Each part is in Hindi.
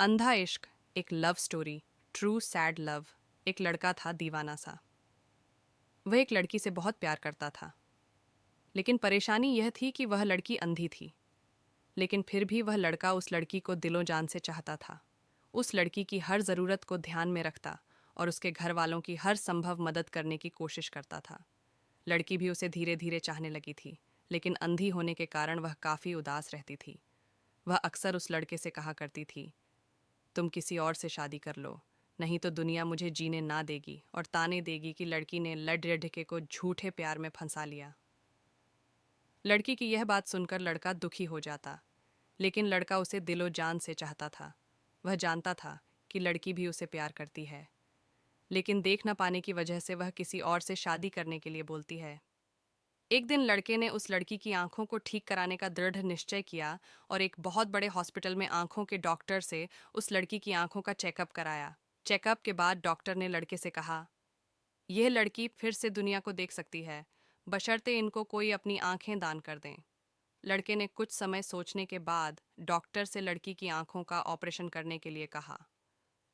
अंधा इश्क एक love story, true sad love. एक लड़का था दीवाना सा। वह एक लड़की से बहुत प्यार करता था, लेकिन परेशानी यह थी कि वह लड़की अंधी थी। लेकिन फिर भी वह लड़का उस लड़की को दिलो जान से चाहता था। उस लड़की की हर ज़रूरत को ध्यान में रखता और उसके घर वालों की हर संभव मदद करने की कोशिश करता था। लड़की भी उसे धीरे धीरे चाहने लगी थी, लेकिन अंधी होने के कारण वह काफ़ी उदास रहती थी। वह अक्सर उस लड़के से कहा करती थी, तुम किसी और से शादी कर लो, नहीं तो दुनिया मुझे जीने ना देगी, और ताने देगी कि लड़की ने लड़ को झूठे प्यार में फंसा लिया। लड़की की यह बात सुनकर लड़का दुखी हो जाता, लेकिन लड़का उसे दिलो जान से चाहता था। वह जानता था कि लड़की भी उसे प्यार करती है, लेकिन देख न पाने की वजह से वह किसी और से शादी करने के लिए बोलती है। एक दिन लड़के ने उस लड़की की आंखों को ठीक कराने का दृढ़ निश्चय किया और एक बहुत बड़े हॉस्पिटल में आंखों के डॉक्टर से उस लड़की की आंखों का चेकअप कराया। चेकअप के बाद डॉक्टर ने लड़के से कहा, यह लड़की फिर से दुनिया को देख सकती है, बशर्ते इनको कोई अपनी आंखें दान कर दें। लड़के ने कुछ समय सोचने के बाद डॉक्टर से लड़की की आंखों का ऑपरेशन करने के लिए कहा।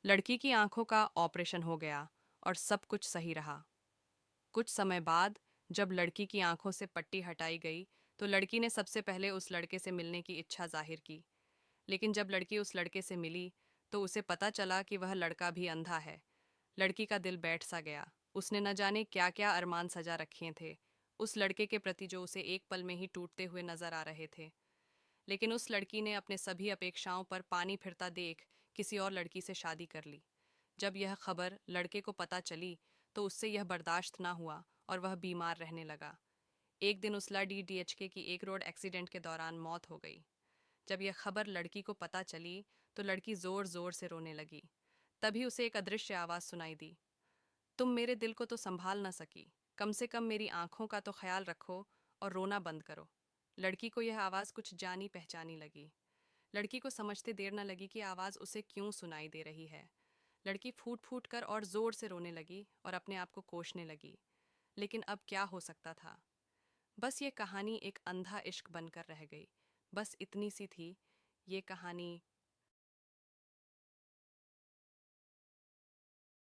लड़की की आंखों का ऑपरेशन हो गया और सब कुछ सही रहा। कुछ समय बाद जब लड़की की आंखों से पट्टी हटाई गई, तो लड़की ने सबसे पहले उस लड़के से मिलने की इच्छा जाहिर की। लेकिन जब लड़की उस लड़के से मिली, तो उसे पता चला कि वह लड़का भी अंधा है। लड़की का दिल बैठ सा गया। उसने न जाने क्या क्या अरमान सजा रखे थे उस लड़के के प्रति, जो उसे एक पल में ही टूटते हुए नजर आ रहे थे। लेकिन उस लड़की ने अपने सभी अपेक्षाओं पर पानी फिरता देख किसी और लड़की से शादी कर ली। जब यह खबर लड़के को पता चली, तो उससे यह बर्दाश्त ना हुआ और वह बीमार रहने लगा। एक दिन उसला डीडीएचके की एक रोड एक्सीडेंट के दौरान मौत हो गई। जब यह खबर लड़की को पता चली, तो लड़की जोर जोर से रोने लगी। तभी उसे एक अदृश्य आवाज़ सुनाई दी, तुम मेरे दिल को तो संभाल ना सकी, कम से कम मेरी आंखों का तो ख्याल रखो और रोना बंद करो। लड़की को यह आवाज़ कुछ जानी पहचानी लगी। लड़की को समझते देर न लगी कि आवाज़ उसे क्यों सुनाई दे रही है। लड़की फूट फूट कर और ज़ोर से रोने लगी और अपने आप को कोसने लगी। लेकिन अब क्या हो सकता था? बस ये कहानी एक अंधा इश्क बनकर रह गई। बस इतनी सी थी ये कहानी।